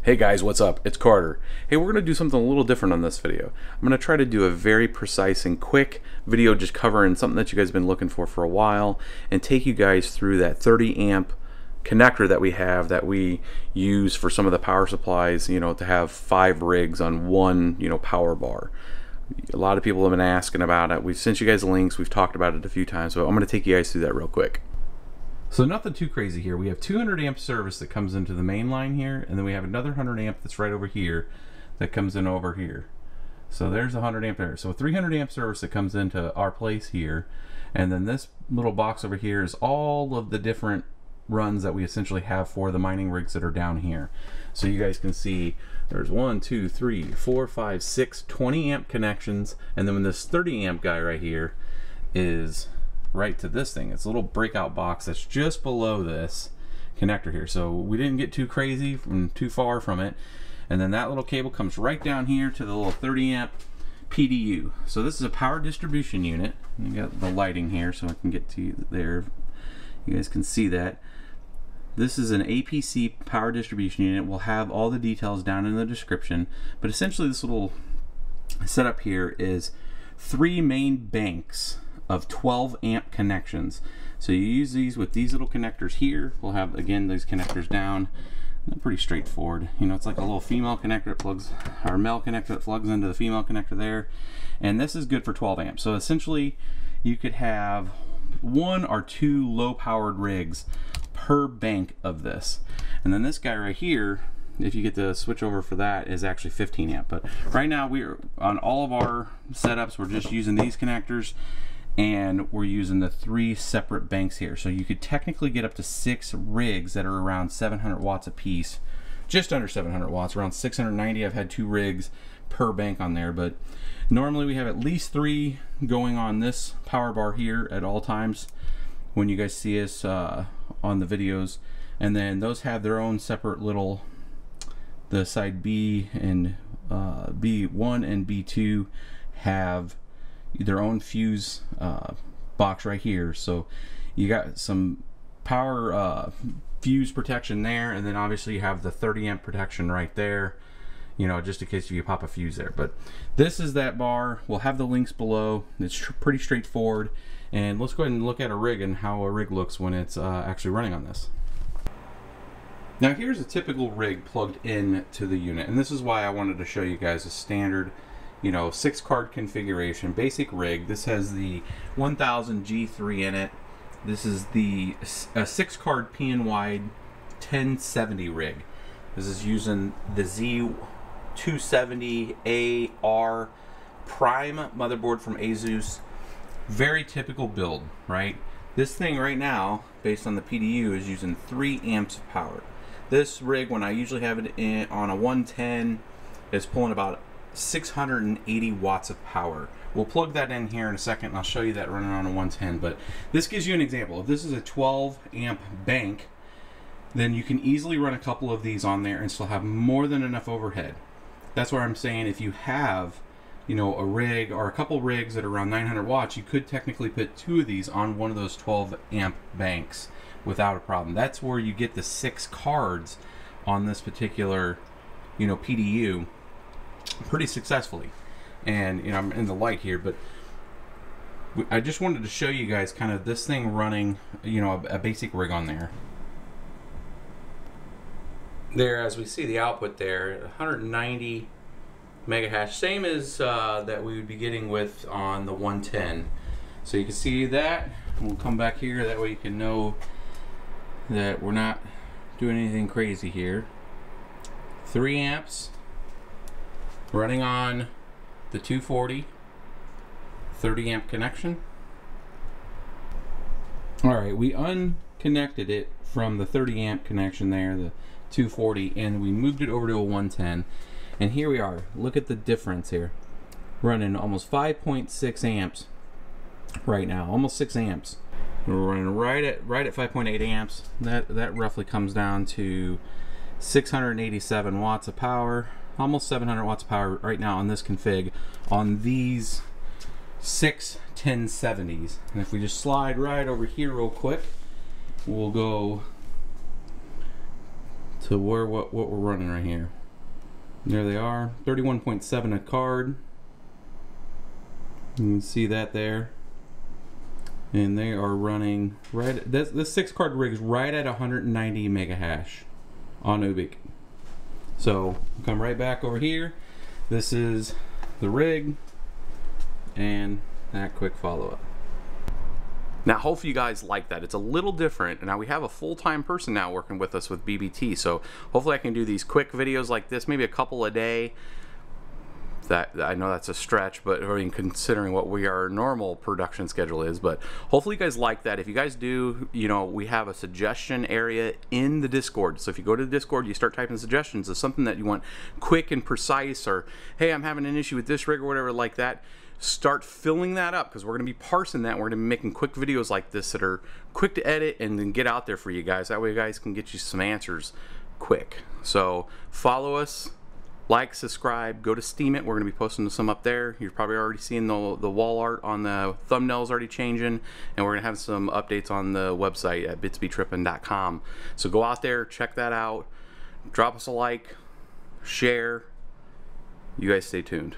Hey guys, what's up? It's Carter. Hey, we're going to do something a little different on this video. I'm going to try to do a very precise and quick video just covering something that you guys have been looking for a while and take you guys through that 30 amp connector that we have that we use for some of the power supplies, to have 5 rigs on one, power bar. A lot of people have been asking about it. We've sent you guys links. We've talked about it a few times, so I'm going to take you guys through that real quick. So nothing too crazy here. We have 200 amp service that comes into the main line here, and then we have another 100 amp that's right over here that comes in over here. So there's 100 amp there. So 300 amp service that comes into our place here, and then this little box over here is all of the different runs that we essentially have for the mining rigs that are down here. So you guys can see there's 1, 2, 3, 4, 5, 6, 20 amp connections, and then when this 30 amp guy right here is right to this thing. It's a little breakout box that's just below this connector here. So we didn't get too crazy from too far from it. And then that little cable comes right down here to the little 30 amp PDU. So this is a power distribution unit. You got the lighting here so I can get to you there. You guys can see that. This is an APC power distribution unit. We'll have all the details down in the description. But essentially this little setup here is 3 main banks of 12 amp connections. So you use these with these little connectors here. We'll have, again, these connectors down. They're pretty straightforward. It's like a little female connector that plugs, or male connector that plugs into the female connector there. And this is good for 12 amps. So essentially, you could have 1 or 2 low-powered rigs per bank of this. And then this guy right here, if you get the switch over for that, is actually 15 amp. But right now, we're on all of our setups, we're just using these connectors, and we're using the 3 separate banks here. So you could technically get up to 6 rigs that are around 700 watts a piece, just under 700 watts, around 690. I've had 2 rigs per bank on there, but normally we have at least 3 going on this power bar here at all times when you guys see us on the videos. And then those have their own separate little, the side B and B1 and B2 have their own fuse box right here. So you got some power fuse protection there, and then obviously you have the 30 amp protection right there, just in case you pop a fuse there. But this is that bar. We'll have the links below. It's pretty straightforward. And let's go ahead and look at a rig and how a rig looks when it's actually running on this. Now here's a typical rig plugged in to the unit, and this is why I wanted to show you guys a standard 6 card configuration basic rig. This has the 1000 G3 in it. This is the 6 card PN-wide 1070 rig. This is using the Z270AR Prime motherboard from Asus. Very typical build, right? This thing right now, based on the PDU, is using 3 amps of power. This rig, when I usually have it on a 110, is pulling about 680 watts of power. We'll plug that in here in a second and I'll show you that running on a 110, but this gives you an example. If this is a 12 amp bank, then you can easily run a couple of these on there and still have more than enough overhead. That's why I'm saying if you have a rig or a couple rigs that are around 900 watts, you could technically put 2 of these on one of those 12 amp banks without a problem. That's where you get the 6 cards on this particular PDU pretty successfully. And I'm in the light here, but I just wanted to show you guys kind of this thing running a basic rig on there. There, as we see the output there, 190 megahash, same as that we would be getting with on the 110. So you can see that. We'll come back here, that way you can know that we're not doing anything crazy here. 3 amps running on the 240 30 amp connection. Alright, we unconnected it from the 30 amp connection there, the 240, and we moved it over to a 110. And here we are. Look at the difference here. Running almost 5.6 amps right now, almost 6 amps. We're running right at 5.8 amps. That roughly comes down to 687 watts of power, almost 700 watts of power right now on this config on these 6 1070s. And if we just slide right over here real quick, we'll go to what we're running right here. There they are, 31.7 a card. You can see that there. And they are running right, this 6 card rig is right at 190 mega hash on Ubiq. So come right back over here. This is the rig and that quick follow-up. Now hopefully you guys like that. It's a little different. Now we have a full-time person now working with us with BBT, so hopefully I can do these quick videos like this, maybe a couple a day. That, I know that's a stretch, but I mean, considering what our normal production schedule is, but hopefully you guys like that. If you guys do, you know, we have a suggestion area in the Discord. So if you go to the Discord, you start typing suggestions of something that you want quick and precise, or hey, I'm having an issue with this rig or whatever like that. Start filling that up, because we're going to be parsing that. We're going to be making quick videos like this that are quick to edit and then get out there for you guys. That way you guys can get you some answers quick. So follow us. Like, subscribe, go to Steam It. We're going to be posting some up there. You're probably already seeing the wall art on the thumbnails already changing, and we're going to have some updates on the website at bitsbetrippin.com. So go out there, check that out, drop us a like, share. You guys stay tuned.